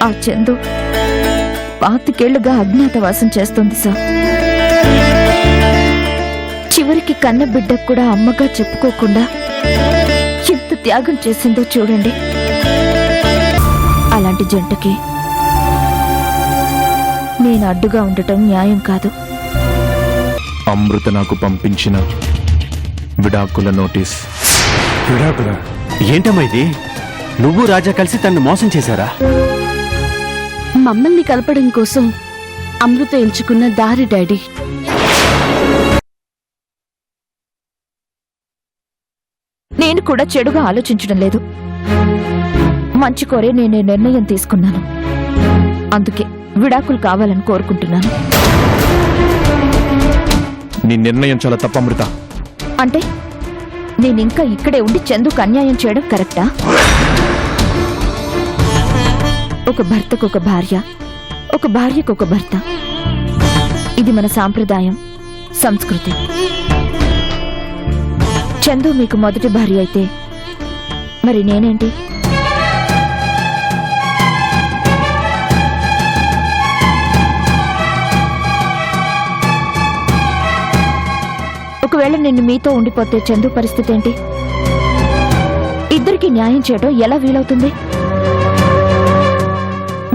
ఆ చందు 25 ఏళ్లుగా అజ్ఞాతవాసం చేస్తోంది సార్. చివరికి కన్న బిడ్డకు కూడా అమ్మగా చెప్పుకోకుండా ఎంత త్యాగం చేసిందో చూడండి. అలాంటి జంటకి నేను అడ్డుగా ఉండటం న్యాయం కాదు. అమృత నాకు పంపించిన విడాకుల నోటీస్. విడాకుల? ఏంటమ్మా ఇది? నువ్వు రాజా కలిసి తన్ను మోసం చేశారా? మమ్మల్ని కలపడం కోసం అమృత ఎంచుకున్న దారి డాడీ. నేను కూడా చెడుగా ఆలోచించడం లేదు. మంచి కోరే నేనే నిర్ణయం తీసుకున్నాను. అందుకే విడాకులు కావాలని కోరుకుంటున్నాను. నీ నిర్ణయం చాలా తప్పు అమృత. అంటే నేనింకా ఇక్కడే ఉండి చందుకు అన్యాయం చేయడం కరెక్టా? ఒక భర్తకు ఒక భార్య, ఒక భార్యకు ఒక భర్త. ఇది మన సాంప్రదాయం, సంస్కృతి. చందు మీకు మొదటి భార్య అయితే మరి నేనేంటి? ఒకవేళ నేను మీతో ఉండిపోతే చందు పరిస్థితి ఏంటి? ఇద్దరికి న్యాయం చేయడం ఎలా వీలవుతుంది?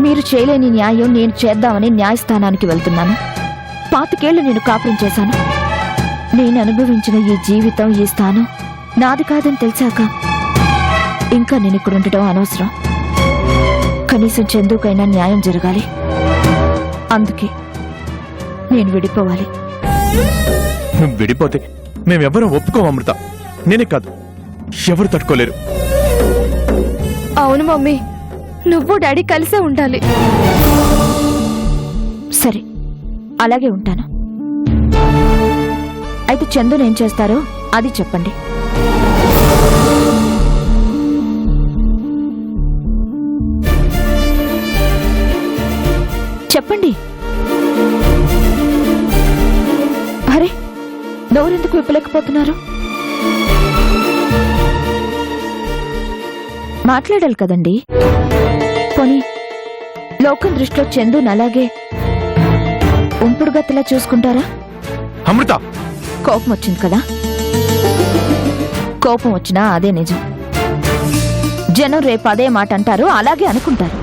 మీరు చేయలేని న్యాయం నేను చేద్దామని న్యాయస్థానానికి వెళ్తున్నాను. 25 ఏళ్లు నేను కాపురం చేశాను. నేను అనుభవించిన ఈ జీవితం, ఈ స్థానం నాది కాదని తెలిసాక ఇంకా నేను ఇక్కడ ఉండటం అనవసరం. కనీసం చందుకైనా న్యాయం జరగాలి. అందుకే నేను విడిపోవాలి. నువ్వు విడిపోతే మేమెవరూ ఒప్పుకోం అమృత. నేనే కాదు, ఎవరు తట్టుకోలేరు. అవును మమ్మీ, నువ్వు డాడీ కలిసే ఉండాలి. సరే, అలాగే ఉంటాను. అయితే చందును ఏం చేస్తారో అది చెప్పండి. చెప్పండి. అరే, నోరెందుకు విప్పలేకపోతున్నారు? మాట్లాడాలి కదండి. పోనీ లోకం దృష్టిలో చందును అలాగే ఉంపుడు గత్తలా చూసుకుంటారా? అమృత, కోపం వచ్చింది కదా? కోపం వచ్చినా అదే నిజం. జనం రేపు అదే మాట అంటారు, అలాగే అనుకుంటారు.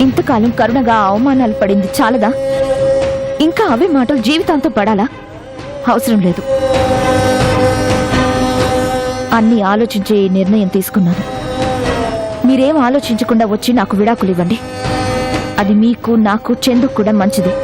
ఇంతకాలం కరుణగా అవమానాలు పడింది చాలదా? ఇంకా అవే మాటలు జీవితాంతం పడాలా? అవసరం లేదు. అన్నీ ఆలోచించే ఈ నిర్ణయం తీసుకున్నాను. మీరేం ఆలోచించకుండా వచ్చి నాకు విడాకులు ఇవ్వండి. అది మీకు, నాకు, చందుకు కూడా మంచిది.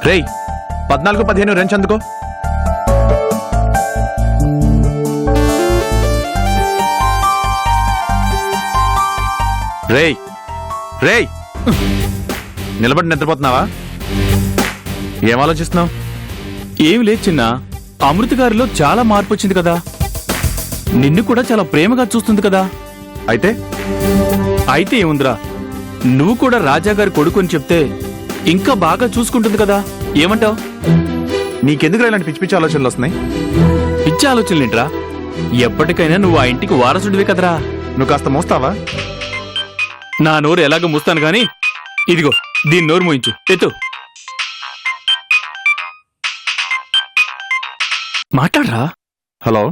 రేయ్, 14-15 రెంచ్ అందుకో. రేయ్ రేయ్, నిలబడి నిద్రపోతున్నావా? ఏం ఆలోచిస్తున్నావు? ఏమి లేదు చిన్న, అమృత గారిలో చాలా మార్పు వచ్చింది కదా. నిన్ను కూడా చాలా ప్రేమగా చూస్తుంది కదా. అయితే ఏముందిరా, నువ్వు కూడా రాజా గారి కొడుకు అని చెప్తే ఇంకా బాగా చూసుకుంటుంది కదా. ఏమంటావు? నీకెందుకు ఇలాంటి పిచ్చి పిచ్చి ఆలోచనలు వస్తున్నాయి? పిచ్చి ఆలోచనలేంట్రా? ఎప్పటికైనా నువ్వు ఆ ఇంటికి వారసుడివే కదరా. నువ్వు కాస్త మోస్తావా? నా నోరు ఎలాగో మూస్తాను గాని, ఇదిగో దీని నోరు మూయించు. ఎత్తు, మాట్లాడరా. హలో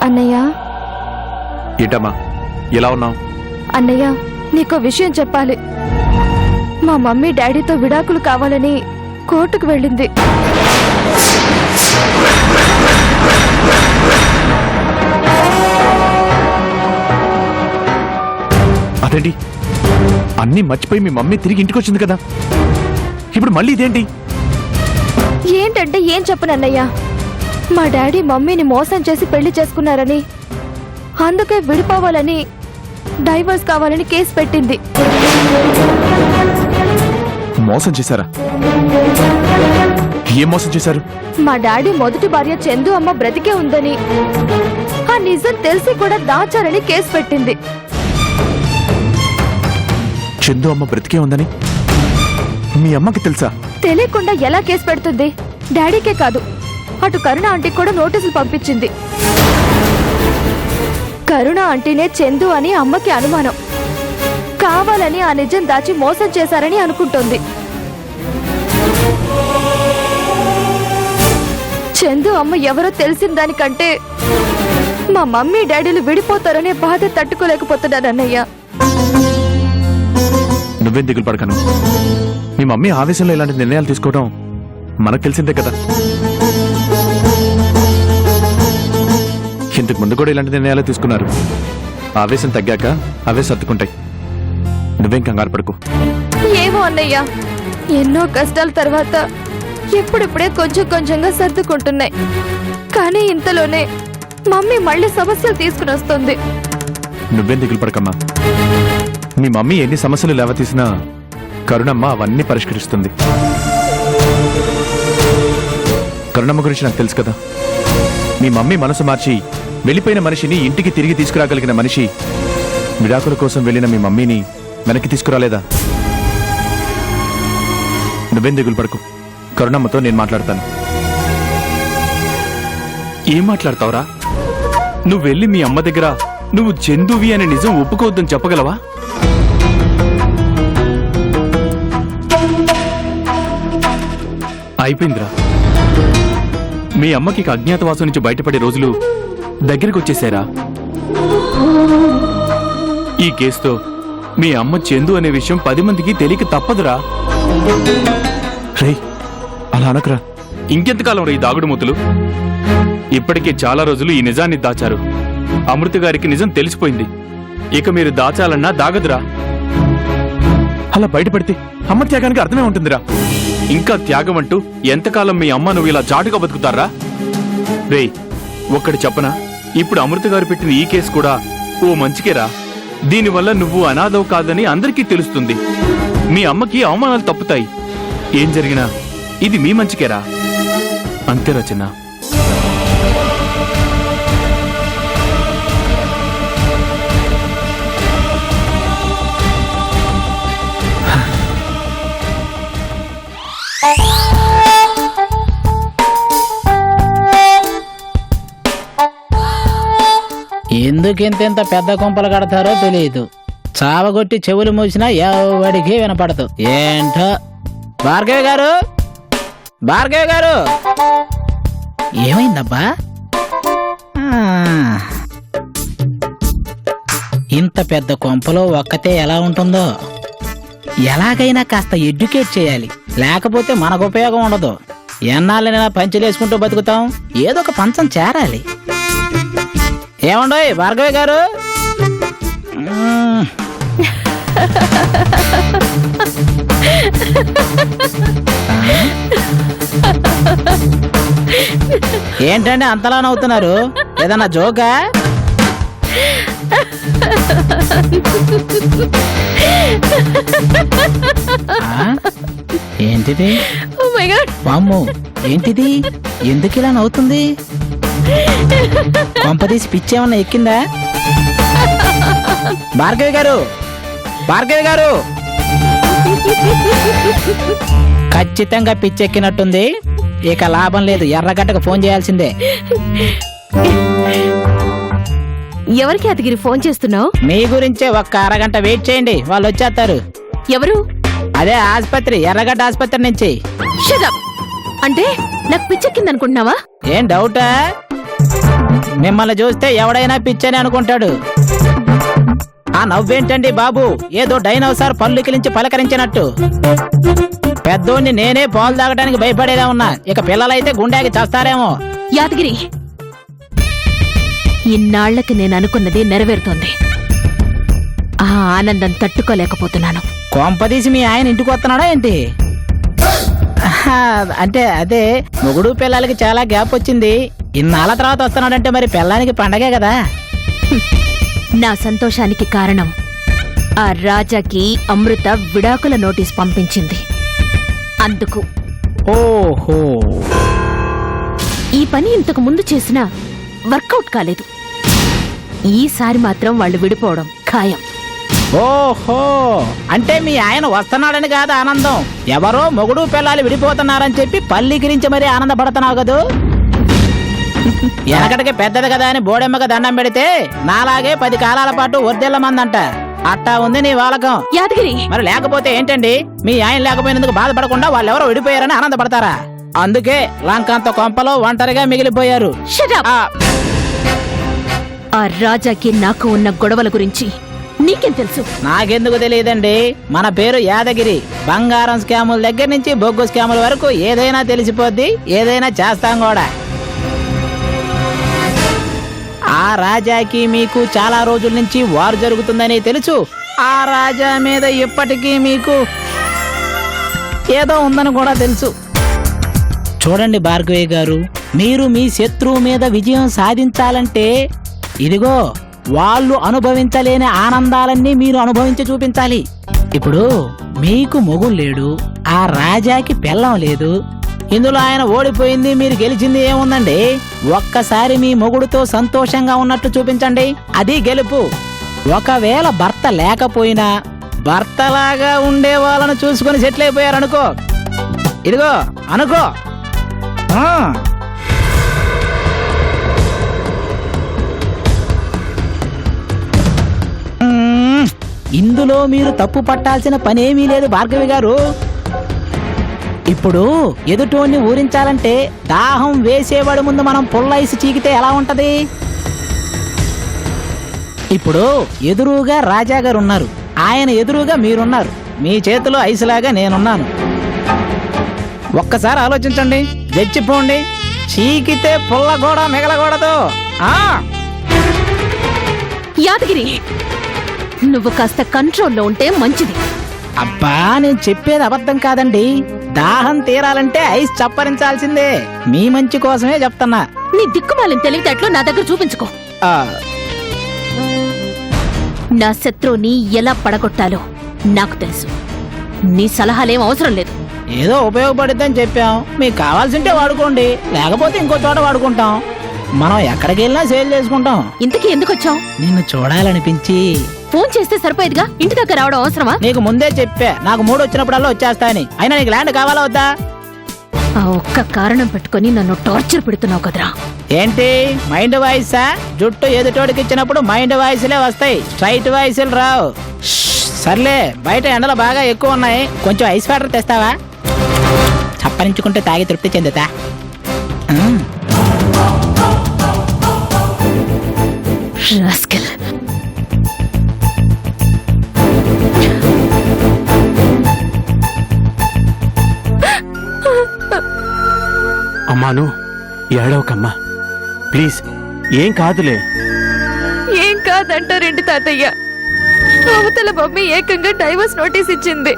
అన్నయ్య. ఏంటమ్మా ఎలా ఉన్నావు? అన్నయ్య, నీకో విషయం చెప్పాలి. మా మమ్మీ డాడీతో విడాకులు కావాలని కోర్టుకు వెళ్ళింది. అదేంటి? అన్నీ మర్చిపోయి మీ మమ్మీ తిరిగి ఇంటికి వచ్చింది కదా, ఇప్పుడు మళ్ళీ ఇదేంటి? ఏంటంటే ఏం చెప్పనన్నయ్య, మా డాడీ మమ్మీని మోసం చేసి పెళ్లి చేసుకున్నారని, అందుకే విడిపోవాలని, డైవర్స్ కావాలని కేసు పెట్టింది. మోసం చేశారా? ఏం మోసం చేశారు? మా డాడీ మొదటి భార్య చందు అమ్మ బ్రతికే ఉందని, ఆ నిజం తెలిసి కూడా దాచారని కేసు పెట్టింది. చందు అమ్మ బ్రతికే ఉందని మీ అమ్మకి తెలుసా? తెలియకుండా ఎలా కేసు పెడుతుంది? డాడీకే కాదు, అటు కరుణ ఆంటీకి కూడా నోటీసులు పంపించింది. కరుణ ఆంటీనే చందు అని అమ్మకి అనుమానం. కావాలని ఆ నిజం దాచి మోసం చేశారని అనుకుంటోంది. చందు అమ్మ ఎవరో తెలిసిన దానికంటే మా మమ్మీ డాడీలు విడిపోతారనే బాధ తట్టుకోలేకపోతున్నానన్నయ్య. నువ్వేం దిగులు పడకను. మీ మమ్మీ ఆవేశంలో ఇలాంటి నిర్ణయాలు తీసుకోవడం మనకు తెలిసిందే కదా. ఇంతకు ముందు కూడా ఇలాంటి నిర్ణయాలు తీసుకున్నారు. ఆవేశం తగ్గాక అవే సర్దుకుంటాయి. నువ్వేం కంగారు పడుకో. ఏమో అన్నయ్య, ఎన్నో కష్టాల తర్వాత ఇప్పుడిప్పుడే కొంచెం కొంచెంగా సర్దుకుంటున్నాయి. కానీ ఇంతలోనే మమ్మీ మళ్ళీ సమస్యలు తీసుకుని వస్తుంది. నువ్వేం దిగులు పడకమ్మా. మీ మమ్మీ ఎన్ని సమస్యలు లేవతీసినా కరుణమ్మ అవన్నీ పరిష్కరిస్తుంది. కరుణమ్మ గురించి నాకు తెలుసు కదా. మీ మమ్మీ మనసు మార్చి వెళ్ళిపోయిన మనిషిని ఇంటికి తిరిగి తీసుకురాగలిగిన మనిషి. విడాకుల కోసం వెళ్ళిన మీ మమ్మీని వెనక్కి తీసుకురాలేదా? నువ్వేం దిగులు పడకు. కరుణమ్మతో నేను మాట్లాడతాను. ఏం మాట్లాడతావురా? నువ్వు వెళ్ళి మీ అమ్మ దగ్గర నువ్వు చందువి అనే నిజం ఒప్పుకోవద్దని చెప్పగలవా? అయిపోయిందిరా. మీ అమ్మకి ఇక అజ్ఞాతవాసం నుంచి బయటపడే రోజులు దగ్గరికి వచ్చేసారా? ఈ కేసుతో మీ అమ్మ చందు అనే విషయం 10 మందికి తెలియక తప్పదురా. రే, అలా అనకురా. ఇంకెంతకాలం రా ఈ దాగుడు మూతలు? ఇప్పటికే చాలా రోజులు ఈ నిజాన్ని దాచారు. అమృత గారికి నిజం తెలిసిపోయింది. ఇక మీరు దాచాలన్నా దాగదురా. అలా బయటపడితే అమ్మ త్యాగానికి అర్థమే ఉంటుందిరా. ఇంకా త్యాగం అంటూ ఎంతకాలం మీ అమ్మ నువ్వు ఇలా చాటుగా బతుకుతారా? రే, ఒక్కటి చెప్పనా? ఇప్పుడు అమృత గారు పెట్టిన ఈ కేసు కూడా ఓ మంచికేరా. దీనివల్ల నువ్వు అనాథవు కాదని అందరికీ తెలుస్తుంది. మీ అమ్మకి అవమానాలు తప్పుతాయి. ఏం జరిగినా ఇది మీ మంచికేరా. అంతేరా చిన్న. ఎందుకింత పెద్ద కొంపలు కడతారో తెలియదు. చావగొట్టి చెవులు మూసినా ఎవడికి వినపడదు. ఏంటో. భార్గవి గారు, భార్గవి గారు, ఏమైందబ్బా? ఇంత పెద్ద కొంపలో ఒక్కతే ఎలా ఉంటుందో. ఎలాగైనా కాస్త ఎడ్యుకేట్ చేయాలి, లేకపోతే మనకు ఉపయోగం ఉండదు. ఎన్నాళ్ళైనా పంచలేసుకుంటూ బతుకుతాం. ఏదో ఒక పంచం చేరాలి. ఏమండోయ్ భార్గవి గారు? ఏంటండి అంతలా నవ్వుతున్నారు? ఏదన్నా జోకా? ఏంటిది? వామ్మో, ఏంటిది? ఎందుకు ఇలా నవ్వుతుంది? కొంపదీసి పిచ్చేమన్నా ఎక్కిందా? భార్గవి గారు, భార్గవి గారు, ఖచ్చితంగా పిచ్చెక్కినట్టుంది. ఇక లాభం లేదు, ఎర్రగడ్డకు ఫోన్ చేయాల్సిందే. ఎవరికి అతగిరి ఫోన్ చేస్తున్నావు? మీ గురించే ఒక్క అరగంట వెయిట్ చేయండి, వాళ్ళు వచ్చేస్తారు. ఎవరు? అదే ఆసుపత్రి, ఎర్రగడ్డ ఆసుపత్రి నుంచి. అంటే నాకు పిచ్చెక్కిందనుకుంటున్నావా? ఏం డౌటా? మిమ్మల్ని చూస్తే ఎవడైనా పిచ్చని అనుకుంటాడు. ఆ నవ్వేంటండి బాబు? ఏదో డైనోసార్ పళ్ళు కిలించి పలకరించినట్టు. పెద్దోడిని నేనే పాలు తాగడానికి భయపడేలా ఉన్నా, ఇక పిల్లలైతే గుండెకి చేస్తారేమో. యాదగిరి, ఇన్నాళ్లకి నేను అనుకున్నది నెరవేరుతోంది. ఆ ఆనందం తట్టుకోలేకపోతున్నాను. కొంపదీసి మీ ఆయన ఇంటికి వస్తున్నాడా ఏంటి? అంటే అదే, మొగుడు పిల్లలకి చాలా గ్యాప్ వచ్చింది. ఇన్నాళ్ళ తర్వాత వస్తున్నాడంటే మరి పిల్లానికి పండగే కదా. నా సంతోషానికి కారణం ఆ రాజాకి అమృత విడాకుల నోటీస్ పంపించింది. అందుకు ఓహో, ఈ పని ఇంతకు ముందు చేసినా వర్కౌట్ కాలేదు. ఈసారి మాత్రం వాళ్ళు విడిపోవడం ఖాయం. ఓహో, అంటే మీ ఆయన వస్తున్నాడని కాదు ఆనందం, ఎవరో మొగుడు పిల్లలు విడిపోతున్నారని చెప్పి పల్లికిరించి మరీ ఆనందపడుతున్నావు కదూ. వెనకటికి పెద్దది కదా అని బోడెమ్మగా దండం పెడితే నాలాగే 10 కాలాల పాటు వర్దెల్లమందంట. అట్టా ఉంది నీ వాలకం. యాదగిరి, మరి లేకపోతే ఏంటండి, మీ ఆయన లేకపోయినందుకు బాధపడకుండా వాళ్ళెవరో విడిపోయారని ఆనందపడతారా? అందుకే లంకాంత కొంపలో ఒంటరిగా మిగిలిపోయారు. shut up. ఆ రాజాకి నాకు ఉన్న గొడవల గురించి నీకేం తెలుసు? నాకెందుకు తెలియదండి, మన పేరు యాదగిరి. బంగారం స్కాముల దగ్గర నుంచి బొగ్గు స్కాముల వరకు ఏదైనా తెలిసిపోద్ది, ఏదైనా చేస్తాం కూడా. ఆ రాజాకి మీకు చాలా రోజుల నుంచి వారు జరుగుతుందని తెలుసు. ఆ రాజా మీద ఇప్పటికీ మీకు ఏదో ఉందని కూడా తెలుసు. చూడండి భార్గవి గారు, మీరు మీ శత్రువు మీద విజయం సాధించాలంటే ఇదిగో వాళ్ళు అనుభవించలేని ఆనందాలన్నీ మీరు అనుభవించి చూపించాలి. ఇప్పుడు మీకు మొగుడు లేడు, ఆ రాజాకి పెళ్ళం లేదు, ఇందులో ఆయన ఓడిపోయింది, మీరు గెలిచింది ఏముందండి? ఒక్కసారి మీ మొగుడుతో సంతోషంగా ఉన్నట్టు చూపించండి, అది గెలుపు. ఒకవేళ భర్త లేకపోయినా భర్తలాగా ఉండే వాళ్ళను చూసుకుని సెటిల్ అయిపోయారనుకో, ఇదిగో అనుకో. ఇందులో మీరు తప్పు పట్టాల్సిన పనేమీ లేదు భార్గవి గారు. ఇప్పుడు ఎదుటోన్ని ఊరించాలంటే దాహం వేసేవాడి ముందు మనం పుల్లైసి చీకితే ఎలా ఉంటది? ఇప్పుడు ఎదురుగా రాజా గారు ఉన్నారు, ఆయన ఎదురుగా మీరున్నారు, మీ చేతిలో ఐసులాగా నేనున్నాను. ఒక్కసారి ఆలోచించండి, జచ్చిపోండి. చీకితే పుల్ల కూడా మిగలకూడదు. యాదగిరి, నువ్వు కాస్త కంట్రోల్లో ఉంటే మంచిది. అబ్బా, నేను చెప్పేది అబద్ధం కాదండి. దాహం తీరాలంటే ఐస్ చప్పరించాల్సిందే. మీ మంచి కోసమే చెప్తున్నా. నీ దిక్కుమాలిన తెలివితేటలు నా దగ్గర చూపించుకో. ఆ, నా శత్రువుని ఎలా పడగొట్టాలో నాకు తెలుసు. నీ సలహాలేం అవసరం లేదు. ఏదో ఉపయోగపడుద్దని చెప్పాం, మీకు కావాల్సింటే వాడుకోండి, లేకపోతే ఇంకో చోట వాడుకుంటాం. మనం ఎక్కడికి వెళ్ళినా సేల్ చేసుకుంటాం. ఇంతకీ ఎందుకు వచ్చావు? నిన్ను చూడాలనిపించి. ఫోన్ చేస్తే సరిపోయేదిగా, ఇంటి దగ్గర రావడం అవసరమా? నీకు ముందే చెప్పా, నాకు మూడు వచ్చినప్పుడల్లా వచ్చేస్తా అని. అయినా నీకు ల్యాండ్ కావాలా వద్దా? ఆ ఒక్క కారణం పెట్టుకొని నన్ను టార్చర్ పెడుతున్నావు కదరా. ఏంటి మైండ్ వాయిసా? జుట్టు ఎదుటోడికి ఇచ్చినప్పుడు మైండ్ వాయిస్లే వస్తాయి, స్ట్రైట్ వాయిస్లు రావు. సర్లే, బయట ఎండలు బాగా ఎక్కువ ఉన్నాయి, కొంచెం ఐస్ వాటర్ తెస్తావా? చప్పరించుకుంటే తాగి తృప్తి చెందుతా. రాస్కెల్. అమ్మాను, ఏడవకమ్మా ప్లీజ్, ఏం కాదులే. ఏం కాదంటారేంటి తాతయ్య? అవతల మమ్మీ ఏకంగా డైవర్స్ నోటీస్ ఇచ్చింది.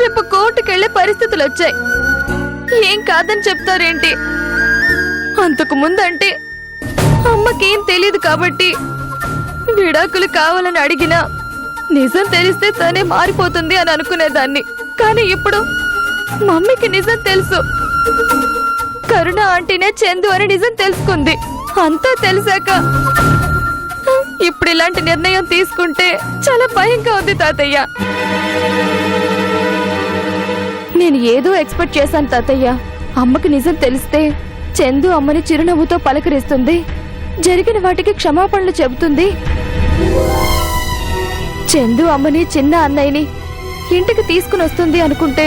రేపు కోర్టుకెళ్లే పరిస్థితులు వచ్చాయి. ఏం కాదని చెప్తారేంటి? అంతకు ముందంటే అమ్మకేం తెలియదు కాబట్టి విడాకులు కావాలని అడిగినా నిజం తెలిస్తే తనే మారిపోతుంది అని అనుకునేదాన్ని. కానీ ఇప్పుడు మమ్మీకి నిజం తెలుసు. కరుణ ఆంటీనే చందు అని నిజం తెలుసుకుంది. అంతా తెలిసాక ఇప్పుడు ఇలాంటి నిర్ణయం తీసుకుంటే చాలా భయంగా ఉంది తాతయ్య. నేను ఏదో ఎక్స్పెక్ట్ చేశాను తాతయ్య. అమ్మకి నిజం తెలిస్తే చందు అమ్మని చిరునవ్వుతో పలకరిస్తుంది, జరిగిన వాటికి క్షమాపణలు చెబుతుంది. చందు అమ్మని చిన్న అన్నయ్యని ఇంటికి తీసుకుని వస్తుంది అనుకుంటే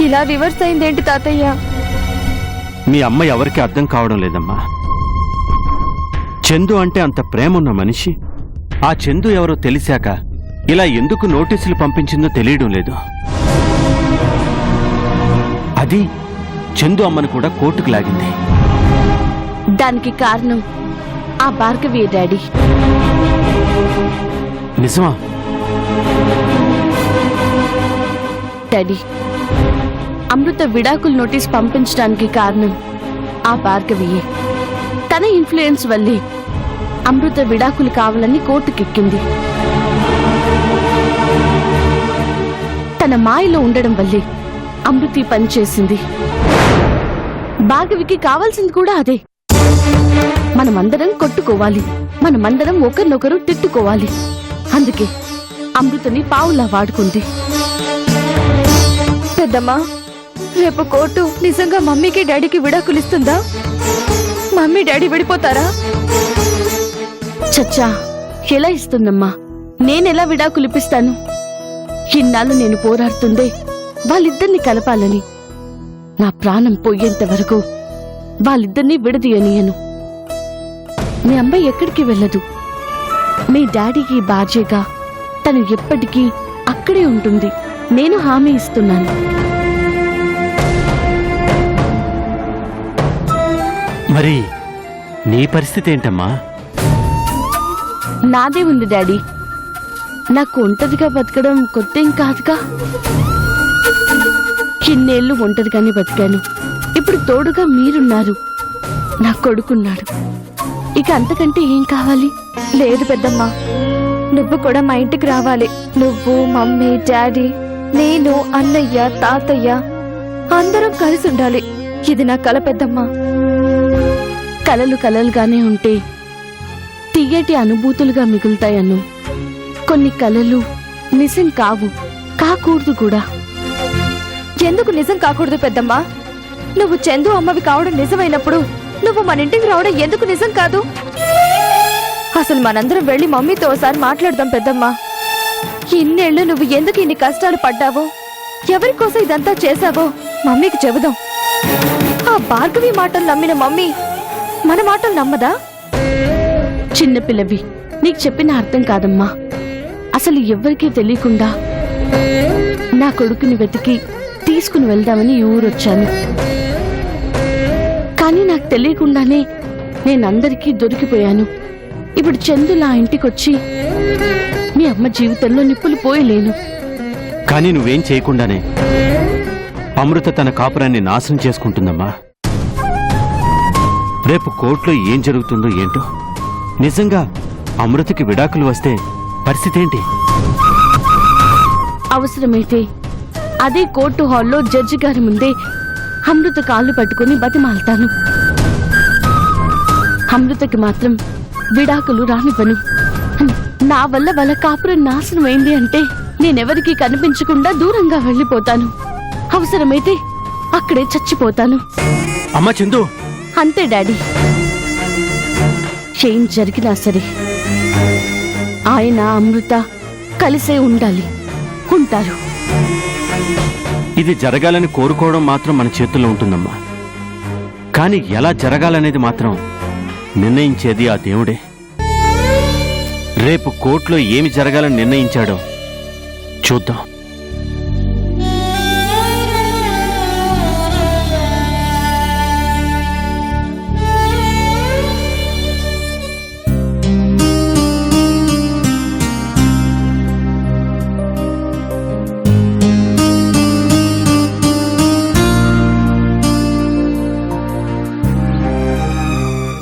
ఇలా రివర్స్ అయిందేంటి తాతయ్య? మీ అమ్మ ఎవరికి అర్థం కావడం లేదమ్మా. చందు అంటే అంత ప్రేమున్న మనిషి, ఆ చందు ఎవరో తెలిసాక ఇలా ఎందుకు నోటీసులు పంపించిందో తెలియడం లేదు. అది చందు అమ్మను కూడా కోర్టుకు లాగింది. దానికి కారణం ఆ భార్గవి డాడీ. నిజమా? డాడీ, అమృత విడాకుల నోటీస్ పంపించడానికి కారణం ఆ భార్గవియే. తన ఇన్ఫ్లుయెన్స్ వల్లే అమృత విడాకులు కావాలని కోర్టుకెక్కింది. తన మాయలో ఉండడం వల్లే అమృతి పని చేసింది. భార్గవికి కావాల్సింది కూడా అదే. మనమందరం కొట్టుకోవాలి, మనమందరం ఒకరినొకరు తిట్టుకోవాలి. అందుకే అమృతని పావులా వాడుకుంది. పెద్దమ్మా, రేపు కోర్టు నిజంగా మమ్మీకి డాడీకి విడాకులు ఇస్తుందా? మమ్మీ డాడీ విడిపోతారా? చచ్చా, ఎలా ఇస్తుందమ్మా? నేనెలా విడాకులు ఇప్పిస్తాను? ఇన్నాళ్ళు నేను పోరాడుతుందే వాళ్ళిద్దరిని కలపాలని. నా ప్రాణం పోయేంత వరకు వాళ్ళిద్దరినీ విడదీయనియను. మీ అమ్మాయి ఎక్కడికి వెళ్ళదు. మీ డాడీకి బాధ్యగా తను ఎప్పటికీ అక్కడే ఉంటుంది. నేను హామీ ఇస్తున్నాను. మరి నీ పరిస్థితి ఏంటమ్మా? నాదే ఉంది డాడీ. నాకు ఒంటరిగా బతకడం కొత్తేం కాదుగా. ఇన్నేళ్లు ఒంటరిగానే బతికాను. ఇప్పుడు తోడుగా మీరున్నారు, నా కొడుకున్నాడు. ఇక అంతకంటే ఏం కావాలి? లేదు పెద్దమ్మా, నువ్వు కూడా మా ఇంటికి రావాలి. నువ్వు, మమ్మీ, డాడీ, నేను, అన్నయ్య, తాతయ్య అందరం కలిసి ఉండాలి. ఇది నా కల పెద్దమ్మా. కలలు కలలుగానే ఉంటే తీయటి అనుభూతులుగా మిగులుతాయన్ను. కొన్ని కలలు నిజం కావు, కాకూడదు కూడా. ఎందుకు నిజం కాకూడదు పెద్దమ్మా? నువ్వు చందు అమ్మవి కావడం నిజమైనప్పుడు నువ్వు మన ఇంటికి రావడం ఎందుకు నిజం కాదు? అసలు మనందరం వెళ్ళి మమ్మీతో ఒకసారి మాట్లాడదాం పెద్దమ్మా. ఇన్నేళ్లు నువ్వు ఎందుకు ఇన్ని కష్టాలు పడ్డావో, ఎవరి కోసం ఇదంతా చేశావో మమ్మీకి చెబుదాం. ఆ భార్గవి మాటలు నమ్మిన మమ్మీ మన మాటలు నమ్మదా? చిన్నపిల్లవి, నీకు చెప్పిన అర్థం కాదమ్మా. అసలు ఎవ్వరికీ తెలియకుండా నా కొడుకుని వెతికి తీసుకుని వెళ్దామని ఈ ఊరొచ్చాను. కానీ నాకు తెలియకుండానే నేనందరికీ దొరికిపోయాను. ఇప్పుడు చందులా ఇంటికొచ్చి మీ అమ్మ జీవితంలో నిప్పులు పోయలేను. కానీ నువ్వేం చేయకుండానే అమృత తన కాపురాన్ని నాశనం చేసుకుంటుందమ్మా. రేపు కోర్టులో ఏం జరుగుతుందో ఏంటో. నిజంగా అమృతకి విడాకులు వస్తే పరిస్థితి ఏంటి? అవసరమైతే అదే కోర్టు హాల్లో జడ్జి గారి ముందే అమృత కాళ్ళు పట్టుకుని బతిమాలతాను. అమృతకి మాత్రం విడాకులు రానివ్వను. నా వల్ల వాళ్ళ కాపురం నాశనమైంది అంటే నేనెవరికీ కనిపించకుండా దూరంగా వెళ్ళిపోతాను. అవసరమైతే అక్కడే చచ్చిపోతాను. అమ్మా చందు, అంతే డాడీ. ఏం జరిగినా సరే ఆయన అమృత కలిసే ఉండాలి, ఉంటారు. ఇది జరగాలని కోరుకోవడం మాత్రం మన చేతుల్లో ఉంటుందమ్మా. కానీ ఎలా జరగాలనేది మాత్రం నిర్ణయించేది ఆ దేవుడే. రేపు కోర్టులో ఏమి జరగాలని నిర్ణయించాడో చూద్దాం.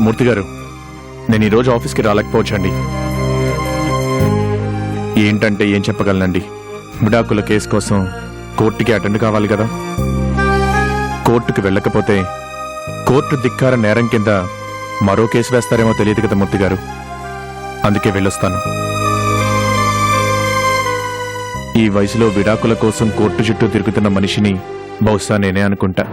మూర్తి గారు, నేను ఈరోజు ఆఫీస్కి రాలేకపోవచ్చండి. ఏంటంటే ఏం చెప్పగలనండి, విడాకుల కేసు కోసం కోర్టుకి అటెండ్ కావాలి కదా. కోర్టుకి వెళ్ళకపోతే కోర్టు ధిక్కార నేరం కింద మరో కేసు వేస్తారేమో తెలియదు కదా మూర్తి గారు. అందుకే వెళ్ళొస్తాను. ఈ వయసులో విడాకుల కోసం కోర్టు చుట్టూ తిరుగుతున్న మనిషిని బహుశా నేనే అనుకుంటా.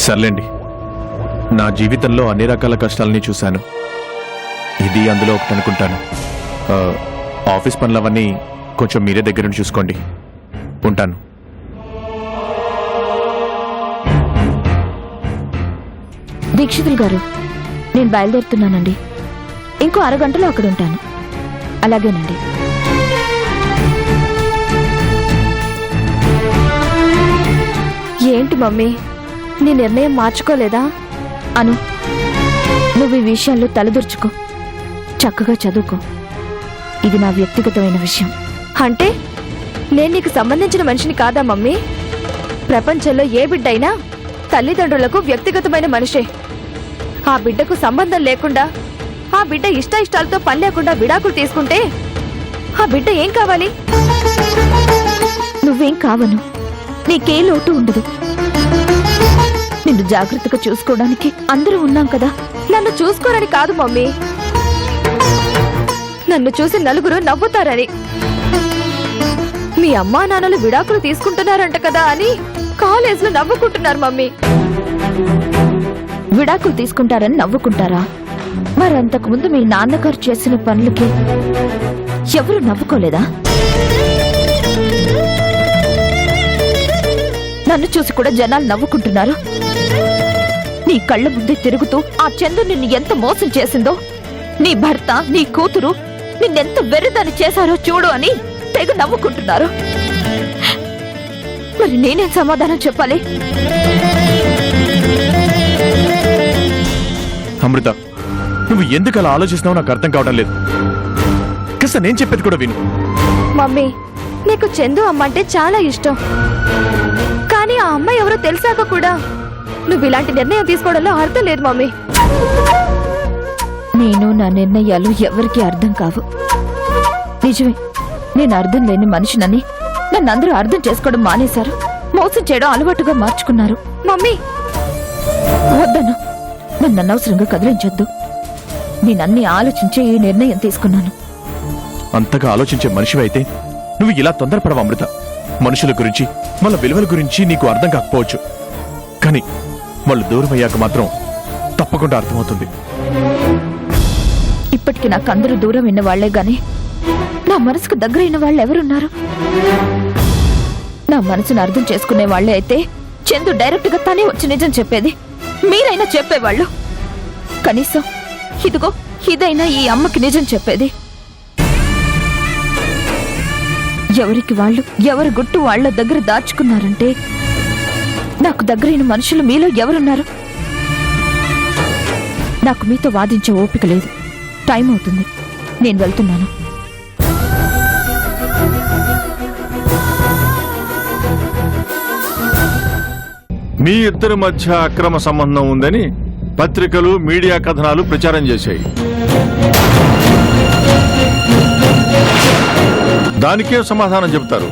సర్లేండి, నా జీవితంలో అన్ని రకాల కష్టాలని చూశాను. ఇది అందులో ఒకటి అనుకుంటాను. ఆఫీస్ పనులవన్నీ కొంచెం మీరే దగ్గర నుండి చూసుకోండి. ఉంటాను. దీక్షితులు గారు, నేను బయలుదేరుతున్నానండి. ఇంకో అరగంటలో అక్కడ ఉంటాను. అలాగేనండి. ఏంటి మమ్మీ, నీ నిర్ణయం మార్చుకోలేదా? అను, నువ్వు ఈ విషయంలో తలదూర్చుకో. చక్కగా చదువుకో. ఇది నా వ్యక్తిగతమైన విషయం. అంటే నేను నీకు సంబంధించిన మనిషిని కాదా మమ్మీ? ప్రపంచంలో ఏ బిడ్డైనా తల్లిదండ్రులకు వ్యక్తిగతమైన మనిషే. ఆ బిడ్డకు సంబంధం లేకుండా ఆ బిడ్డ ఇష్టాలతో పని లేకుండా విడాకులు తీసుకుంటే ఆ బిడ్డ ఏం కావాలి? నువ్వేం కావను, నీకే లోటు ఉండదు. నిన్ను జాగ్రత్తగా చూసుకోవడానికి అందరూ ఉన్నాం కదా. నన్ను చూసుకోరని కాదు మమ్మీ, నన్ను చూసి నలుగురు నవ్వుతారని. మీ అమ్మా నాన్నలు విడాకులు తీసుకుంటున్నారంట కదా అని కాలేజ్ లో నవ్వుకుంటున్నారు మమ్మీ. విడాకులు తీసుకుంటారని నవ్వుకుంటారా? మరంతకు ముందు మీ నాన్నగారు చేసిన పనులకి ఎవరు నవ్వుకోలేదా? నన్ను చూసి కూడా జనాలు నవ్వుకుంటున్నారు. నీ కళ్ళ ముందే తిరుగుతూ ఆ చందు నిన్ను ఎంత మోసం చేసిందో, నీ భర్త నీ కూతురు నిన్నెంత వెర్రదాన్ని చేశారో చూడు అని తెగ నవ్వుకుంటున్నారు. మరి నేనేం సమాధానం చెప్పాలి? అమృత, నువ్వు ఎందుకు అలా ఆలోచిస్తున్నావు నాకు అర్థం కావడం లేదు. కాస్త నేను చెప్పేది కూడా విను. మమ్మీ, నీకు చందు అమ్మ అంటే చాలా ఇష్టం, కానీ ఆ అమ్మాయి ఎవరో తెలిసాక కూడా నువ్వు ఇలాంటి నిర్ణయం తీసుకోవడంలో అర్థం లేదు మమ్మీ. నేను నా నిర్ణయాలు ఎవరికీ అర్థం కావు. నిజమే, నేను అర్థం లేని మనిషినని నన్ను అందరూ అర్థం చేసుకోవడం మానేశారు. మోసం చేయడం అలవాటుగా మార్చుకున్నారు. మమ్మీ, వద్దను, నన్ను అనవసరంగా కదిలించొద్దు. నేనన్నీ ఆలోచించే ఈ నిర్ణయం తీసుకున్నాను. అంతగా ఆలోచించే మనిషివైతే నువ్వు ఇలా తొందరపడవు అమృత. మనుషుల గురించి, వాళ్ళ విలువల గురించి నీకు అర్థం కాకపోవచ్చు, కానీ వాళ్ళు దూరం అయ్యాక మాత్రం తప్పకుండా అర్థమవుతుంది. ఇప్పటికి నాకు అందరూ దూరం అయిన వాళ్లే గాని నా మనసుకు దగ్గరైన వాళ్ళు ఎవరున్నారు? నా మనసును అర్థం చేసుకునే వాళ్లే అయితే చందు డైరెక్ట్ గా తనే వచ్చి నిజం చెప్పేది. మీరైనా చెప్పేవాళ్ళు. కనీసం ఇదిగో ఇదైనా ఈ అమ్మకి నిజం చెప్పేది. ఎవరికి వాళ్ళు ఎవరి గుట్టు వాళ్ళ దగ్గర దాచుకున్నారంటే నాకు దగ్గరైన మనుషులు మీలో ఎవరున్నారు? నాకు మీతో వాదించే ఓపిక లేదు. టైం అవుతుంది, నేను వెళ్తున్నాను. మీ ఇద్దరి మధ్య అక్రమ సంబంధం ఉందని పత్రికలు, మీడియా కథనాలు ప్రచారం చేశాయి. దానికే సమాధానం చెబుతారు.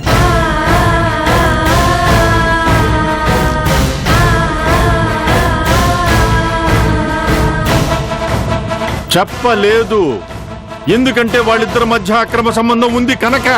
చెప్పలేదు, ఎందుకంటే వాళ్ళిద్దరి మధ్య అక్రమ సంబంధం ఉంది కనుక.